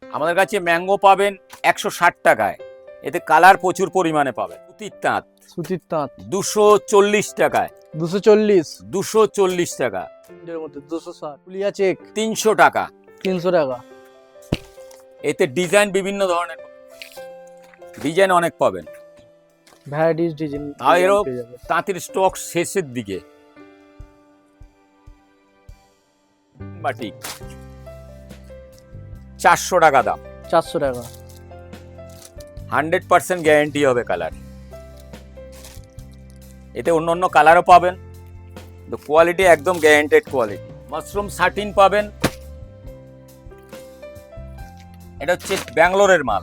আমাদের কাছে ম্যাঙ্গো পাবেন 160 টাকায়। এতে কালার প্রচুর পরিমাণে পাবেন। সুতির তাঁত 240 টাকায়। 240, 240 টাকা। এর মধ্যে 260, পুলিয়া চেক 300 টাকা। 300 টাকা। এতে ডিজাইন বিভিন্ন ধরনের, ডিজাইন অনেক পাবেন। ভ্যারাইটিস ডিজাইন আর এরও পেয়ে যাবে। তাঁতের স্টক শেষের দিকে। বাটিক 400 টাকা দাম। 400 টাকা। 100% গ্যারান্টি হবে কালার। এতে অন্য অন্য কালারও পাবেন, তো কোয়ালিটি একদম গ্যারান্টেড কোয়ালিটি। মাশরুম 13 পাবেন, এটা হচ্ছে ব্যাঙ্গালোরের মাল।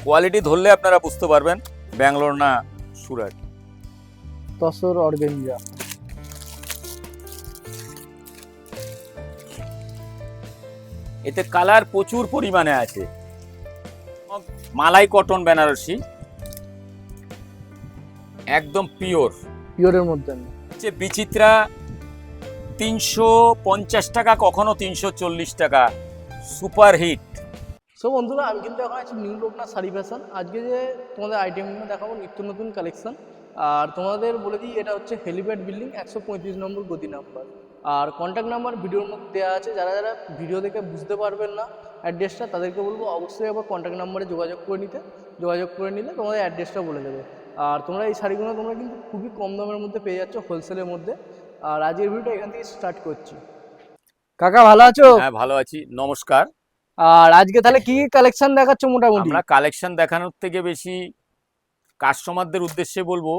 কোয়ালিটি ধরলে আপনারা বুঝতে পারবেন ব্যাঙ্গালোর না সুরাট। তসর অর্গানজা এতে কালার প্রচুর পরিমাণে আছে। মালাই কটন বেনারসি, একদম পিওর। পিওরের মধ্যে হচ্ছে বিচিত্রা 350 টাকা, কখনো 340 টাকা, সুপার হিট। সো বন্ধুরা, আমি কিন্তু এখন আছি নিউ লোকনাথ শাড়ি ফ্যাশন। আজকে যে তোমাদের আইটেমগুলো দেখাবো নিত্য নতুন কালেকশন। আর তোমাদের বলে দিই, এটা হচ্ছে হেলিপ্যাড বিল্ডিং 135 নম্বর গদি নাম্বার। আর কন্ট্যাক্ট নাম্বার ভিডিওর মধ্যে দেওয়া আছে। যারা যারা ভিডিও দেখে বুঝতে পারবেন না অ্যাড্রেসটা, তাদেরকে বলবো অবশ্যই আবার কন্ট্যাক্ট নাম্বারে যোগাযোগ করে নিলে তোমাদের অ্যাড্রেসটা বলে দেবে। আর তোমরা এই শাড়িগুলো তোমরা কিন্তু খুবই কম দামের মধ্যে পেয়ে যাচ্ছ, হোলসেলের মধ্যে। আর আজকের ভিডিওটা এখান থেকে স্টার্ট করছি। কাকা ভালো আছো? হ্যাঁ, ভালো আছি, নমস্কার। আর আজকে তাহলে কি কালেকশন দেখাচ্ছ মোটামুটি? আমরা কালেকশন দেখানোর থেকে বেশি কাস্টমারদের উদ্দেশ্যে বলবো,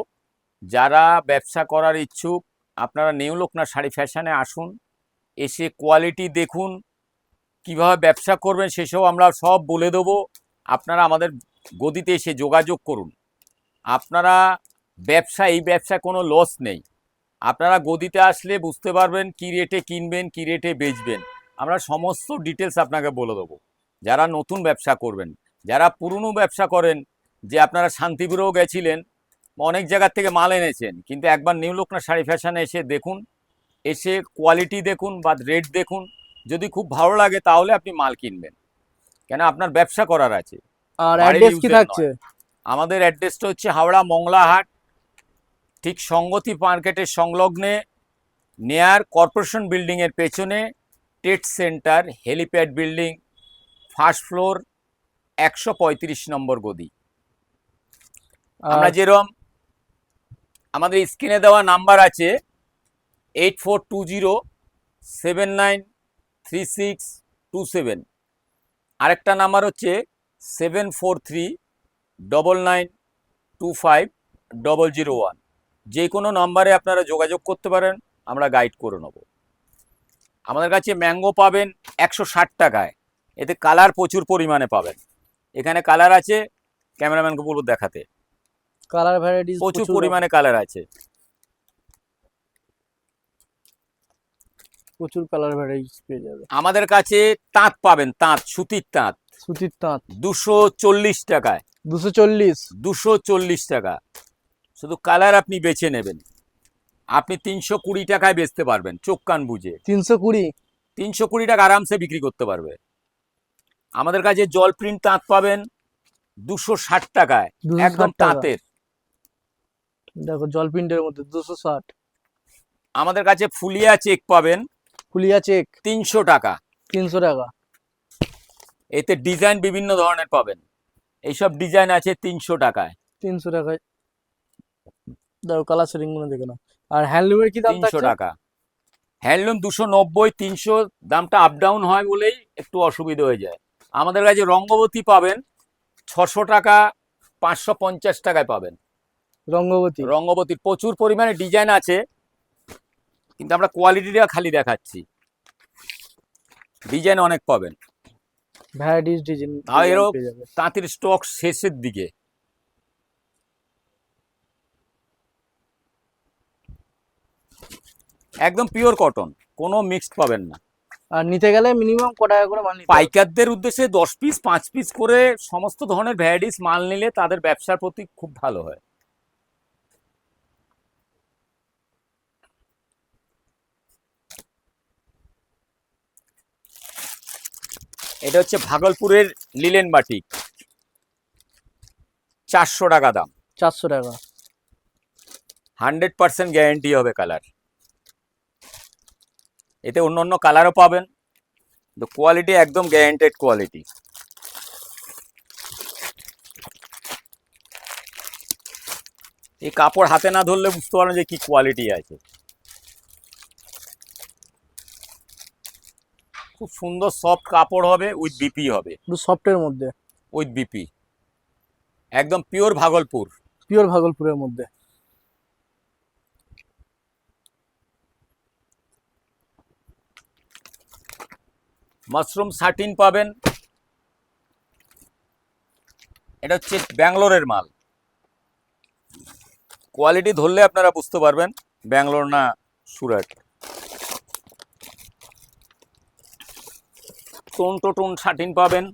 যারা ব্যবসা করার ইচ্ছুক আপনারা নিউ লোকনাথ শাড়ি ফ্যাশনে আসুন, এসে কোয়ালিটি দেখুন, কিভাবে ব্যবসা করবেন সেসব আমরা সব বলে দেবো। আপনারা আমাদের গদিতে এসে যোগাযোগ করুন। আপনারা এই ব্যবসায় কোনো লস নেই। আপনারা গদিতে আসলে বুঝতে পারবেন কি রেটে কিনবেন, কি রেটে বেচবেন। আমরা সমস্ত ডিটেলস আপনাকে বলে দেবো। যারা নতুন ব্যবসা করবেন, যারা পুরনো ব্যবসা করেন, যে আপনারা শান্তিপুরেও গেছিলেন, অনেক জায়গার থেকে মাল এনেছেন, কিন্তু একবার নিউ লোকনাথ শাড়ি ফ্যাশনে এসে দেখুন, এসে কোয়ালিটি দেখুন বা রেট দেখুন। যদি খুব ভালো লাগে তাহলে আপনি মাল কিনবেন, কেন আপনার ব্যবসা করার আছে। আর বাড়ির অ্যাড্রেস কি ইউজের থাকছে? নয়। আমাদের অ্যাড্রেসটা হচ্ছে হাওড়া মংলাহাট, ঠিক সংগতি মার্কেটের সংলগ্নে, নেয়ার কর্পোরেশন বিল্ডিংয়ের পেছনে, trade centre helipad building, first floor, 135 নম্বর গদি। আমরা যেরকম আমাদের স্ক্রিনে দেওয়া নাম্বার আছে 8420793627, আরেকটা নাম্বার হচ্ছে 7439925001। যে কোনো নম্বরে আপনারা যোগাযোগ করতে পারেন, আমরা গাইড করে নেব। আমাদের কাছে ম্যাঙ্গো পাবেন 160 টাকায়। এতে কালার প্রচুর পরিমাণে পাবেন। এখানে কালার আছে, ক্যামেরাম্যানকে বলবো দেখাতে। কালার ভ্যারাইটিস প্রচুর পরিমাণে কালার আছে। প্রচুর কালার ভ্যারাইটিস পেয়ে যাবে। আমাদের কাছে তাঁত পাবেন, তাঁত, সুতির তাঁত সুতির তাঁত 240 টাকায়। 240, 240 টাকা। শুধু কালার আপনি বেছে নেবেন। আপনি 320 টাকায় বেচতে পারবেন, চোখ কান বুঝে। 320, 320 টাকা আরামসে বিক্রি করতে পারবে। আমাদের কাছে জল প্রিন্ট তাঁত পাবেন 260 টাকায়, 260 একদম টাকা। তাঁতের। দেখো জল প্রিন্টের মধ্যে 260। আমাদের কাছে ফুলিয়া চেক পাবেন ফুলিয়া চেক 300 টাকা। 300 টাকা। এতে ডিজাইন বিভিন্ন ধরনের পাবেন। এইসব ডিজাইন আছে 300 টাকায়। 300 টাকায়। দেখো কালার সেটিং গুলো দেখে নাও। আর হ্যান্ডলুমের কি দাম 300 থাকছে? টাকা। হ্যান্ডলুম 290, 300, দামটা আপ ডাউন হয় বলেই একটু অসুবিধা হয়ে যায়। আমাদের কাছে রঙ্গবতী পাবেন 600 টাকা, 550 টাকায় পাবেন। রঙ্গবতীর প্রচুর পরিমাণে ডিজাইন আছে, কিন্তু আমরা কোয়ালিটিটা খালি দেখাচ্ছি। ডিজাইন অনেক পাবেন, ভ্যারাইটিস ডিজাইন আর এরও পেয়ে যাবে। তাঁতের স্টক শেষের দিকে। একদম পিওর কটন, কোনো মিক্সড পাবেন না। আর নিতে গেলে মিনিমাম কত টাকা করে মাল নিতে হবে? পাইকারদের উদ্দেশ্যে 10 পিস 5 পিস করে সমস্ত ধরনের ভ্যারাইটিস মাল নিলে তাদের ব্যবসার প্রতি খুব ভালো হয়। এটা হচ্ছে ভাগলপুরের লিলেন বাটিক, 400 টাকা দাম। 400 টাকা। 100% গ্যারেন্টি হবে কালার। এতে অন্য অন্য কালারও পাবেন, তো কোয়ালিটি একদম গ্যারেন্টেড কোয়ালিটি। এই কাপড় হাতে না ধরলে বুঝতে পারবেন যে কি কোয়ালিটি আছে। খুব সুন্দর সফট কাপড় হবে, উইথ বিপি হবে, একটু সফটের মধ্যে, উইথ বিপি, একদম পিওর ভাগলপুর। পিওর ভাগলপুরের মধ্যে। মাশরুম 13 পাবেন, এটা হচ্ছে ব্যাঙ্গালোরের মাল। কোয়ালিটি ধরলে আপনারা বুঝতে পারবেন ব্যাঙ্গালোর না সুরাট। টোন 13 পাবেন।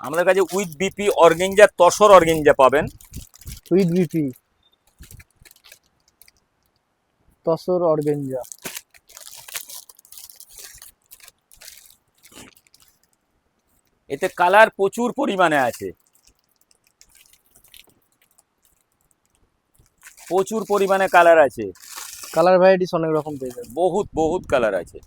আমাদের কাছে with BP organza, tussar organza পাবেন, উইথ বিপি তসর অর্গেঞ্জা। এতে কালার প্রচুর পরিমাণে আছে, প্রচুর পরিমাণে কালার আছে, কালার ভ্যারাইটিস অনেক রকম পেয়ে যাবে। বহুত বহুত কালার আছে।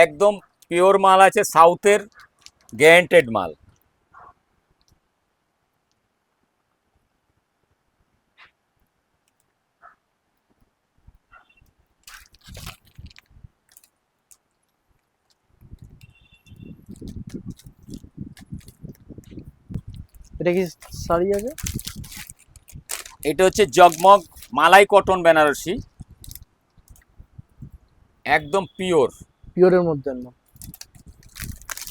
একদম পিওর মাল আছে, সাউথের গ্যারেন্টেড মাল। এটা কি শাড়ি আছে? এটা হচ্ছে জগমগ মালাই কটন বেনারসি, একদম পিওর। পিওরের মধ্যে না?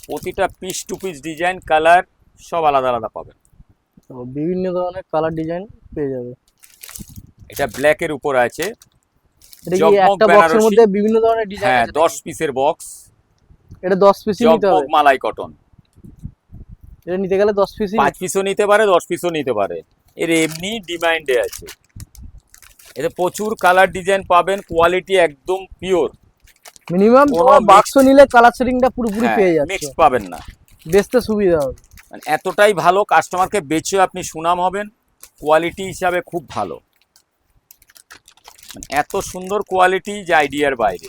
প্রতিটা piece to piece design colour সব আলাদা আলাদা পাবেন। তো বিভিন্ন ধরনের কালার ডিজাইন পেয়ে যাবে। এটা ব্ল্যাকের উপর আছে। এটা কি জগমগ একটা বক্সের বেনারসি, মধ্যে বিভিন্ন ধরনের ডিজাইন হ্যাঁ আছে? 10 পিসের বক্স। এটা 10 পিসই নিতে জগমগ হবে? মালাই কটন। এটা নিতে গেলে 10 পিসই 5 পিসও নিতে পারে, 10 পিসও নিতে পারে, এর এমনি ডিমান্ডে আছে। এতে প্রচুর কালার ডিজাইন পাবেন, কোয়ালিটি একদম পিওর। মিনিমাম কোনো বাক্স নিলে কালার সেটিংটা পুরোপুরি পেয়ে যাচ্ছে, মিক্সড পাবেন না। বেচতে সুবিধা হবে। মানে এতটাই ভালো, কাস্টমারকে বেচে আপনি সুনাম হবেন, কোয়ালিটি হিসাবে খুব ভালো। মানে এত সুন্দর কোয়ালিটি যে আইডিয়ার বাইরে।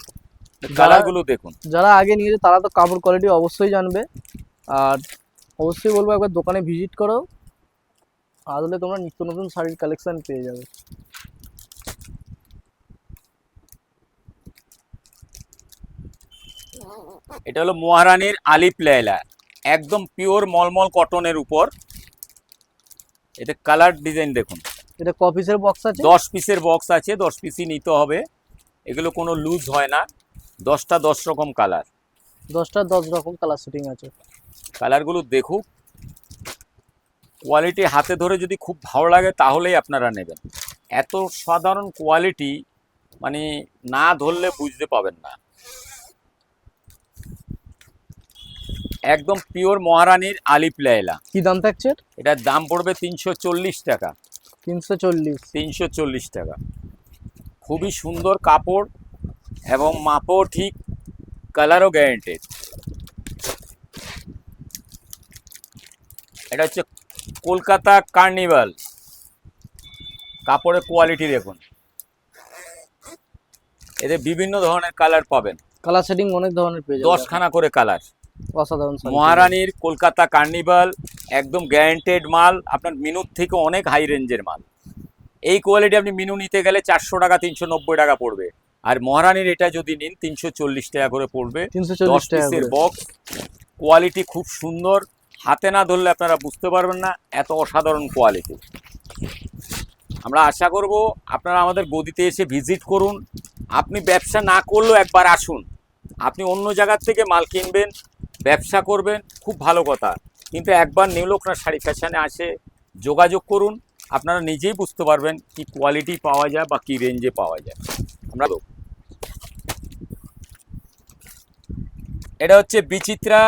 কালারগুলো দেখুন। যারা আগে নিয়েছে তারা তো কাপড় কোয়ালিটি অবশ্যই জানবে, আর অবশ্যই বলবো একবার দোকানে ভিজিট করো, তাহলে তোমরা নিত্য নতুন শাড়ির কালেকশন পেয়ে যাবে। এটা হলো মহারানীর আলিপ লায়লা, একদম পিওর মলমল কটনের উপর। এতে কালার ডিজাইন দেখুন। এটা ক পিসের বক্স আছে? 10 পিসের বক্স আছে, 10 পিসই নিতে হবে। এগুলো কোনো লুজ হয় না, 10টা 10 রকম কালার। 10টা 10 রকম কালার সেটিং আছে। কালারগুলো দেখুক, কোয়ালিটি হাতে ধরে যদি খুব ভালো লাগে তাহলেই আপনারা নেবেন। এত সাধারণ কোয়ালিটি, মানে না ধরলে বুঝতে পাবেন না। একদম পিওর মহারানীর আলিপ লায়লা। কি দাম থাকছে? এটার দাম পড়বে 340 টাকা। 340? 340 টাকা। খুবই সুন্দর কাপড় এবং মাপও ঠিক, কালারও গ্যারেন্টেড। এটা হচ্ছে কলকাতা কার্নিভাল, কাপড়ের কোয়ালিটি দেখুন। এতে বিভিন্ন ধরনের কালার পাবেন, কালার সেটিং অনেক ধরনের পেয়ে যাবে, 10খানা করে কালার। অসাধারণ শাড়ি। মহারানীর কলকাতা কার্নিভাল, একদম গ্যারেন্টেড মাল, আপনার মিনুর থেকে অনেক হাই রেঞ্জের মাল। এই কোয়ালিটি আপনি মিনু নিতে গেলে 400 টাকা 390 টাকা পড়বে, আর মহারানীর এটা যদি নিন 340 টাকা করে পড়বে। 340 10 টাকা পিসের করে। বক্স, কোয়ালিটি খুব সুন্দর, হাতে না ধরলে আপনারা বুঝতে পারবেন না এত অসাধারণ কোয়ালিটি। আমরা আশা করব আপনারা আমাদের গদিতে এসে ভিজিট করুন। আপনি ব্যবসা না করলেও একবার আসুন। আপনি অন্য জায়গার থেকে মাল কিনবেন, ব্যবসা করবেন, খুব ভালো কথা, কিন্তু একবার নিউ লোকনা শাড়ি ফ্যাশনে আসে যোগাযোগ করুন, আপনারা নিজেই বুঝতে পারবেন কি কোয়ালিটি পাওয়া যায় বা কি রেঞ্জে পাওয়া যায়। আমরা এটা হচ্ছে বিচিত্রা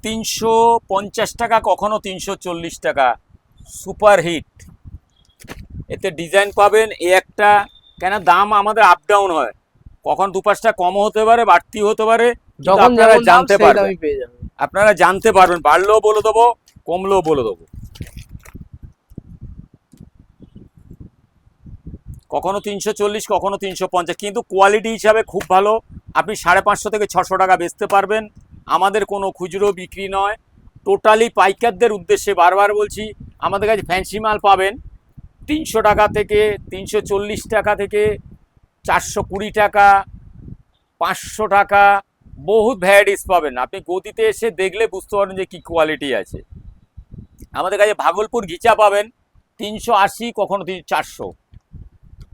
350 টাকা, কখনো 340 টাকা, সুপার হিট। এতে ডিজাইন পাবেন এই একটা, কেন দাম আমাদের আপ ডাউন হয়, কখন 2-5টা কমও হতে পারে, বাড়তিও হতে পারে, কিন্তু যখন আপনারা যেমন দাম জানতে সেই পারবেন, দামই পেয়ে যাবে। আপনারা জানতে পারবেন, বাড়লেও বলে দেবো, কমলেও বলে দেবো। কখনো 340, কখনো 350, কিন্তু কোয়ালিটি হিসাবে খুব ভালো। আপনি 550 থেকে 600 টাকা বেচতে পারবেন। আমাদের কোনো খুচরো বিক্রি নয়, টোটালি পাইকারদের উদ্দেশ্যে বারবার বলছি, আমাদের কাছে ফ্যান্সি মাল পাবেন 300 টাকা থেকে, 340 টাকা থেকে, 420 টাকা, 500 টাকা, বহুত ভ্যারাইটিস পাবেন। আপনি গদিতে এসে দেখলে বুঝতে পারবেন যে কী কোয়ালিটি আছে। আমাদের কাছে ভাগলপুর ঘিচা পাবেন 380, কখনো 400,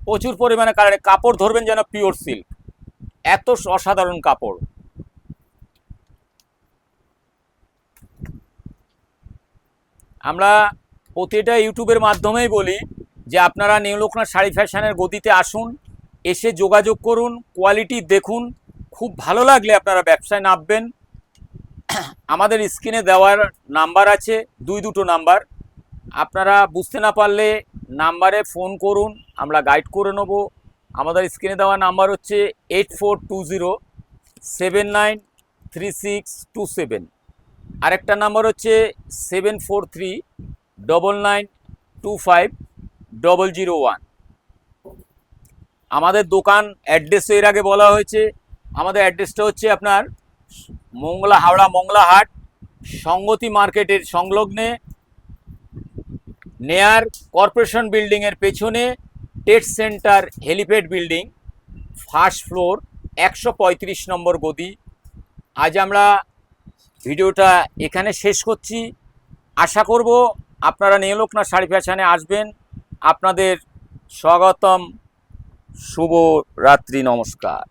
প্রচুর পরিমাণে কালারে, কাপড় ধরবেন যেন পিওর সিল্ক, এত অসাধারণ কাপড়। আমরা প্রতিটা ইউটিউবের মাধ্যমেই বলি যে আপনারা নিউ লোকনাথ শাড়ি ফ্যাশনের গদিতে আসুন, এসে যোগাযোগ করুন, কোয়ালিটি দেখুন, খুব ভালো লাগলে আপনারা ব্যবসায় নামবেন। আমাদের স্ক্রিনে দেওয়ার নাম্বার আছে, দুটো নাম্বার, আপনারা বুঝতে না পারলে নাম্বারে ফোন করুন, আমরা গাইড করে নেব। আমাদের স্ক্রিনে দেওয়া নাম্বার হচ্ছে 8420793627, আরেকটা নাম্বার হচ্ছে 7439925001। আমাদের দোকান অ্যাড্রেস এর আগে বলা হয়েছে, আমাদের অ্যাড্রেসটা হচ্ছে আপনার হাওড়া মংলাহাট সংগতি মার্কেটের সংলগ্নে, নেয়ার কর্পোরেশন বিল্ডিংয়ের পেছনে, TET centre helipad building, first floor, 135 নম্বর গদি। আজ আমরা ভিডিওটা এখানে শেষ করছি। আশা করব আপনারা নিউ লোকনাথ শাড়ি ফ্যাশনে আসবেন। আপনাদের স্বাগতম, শুভ রাত্রি, নমস্কার।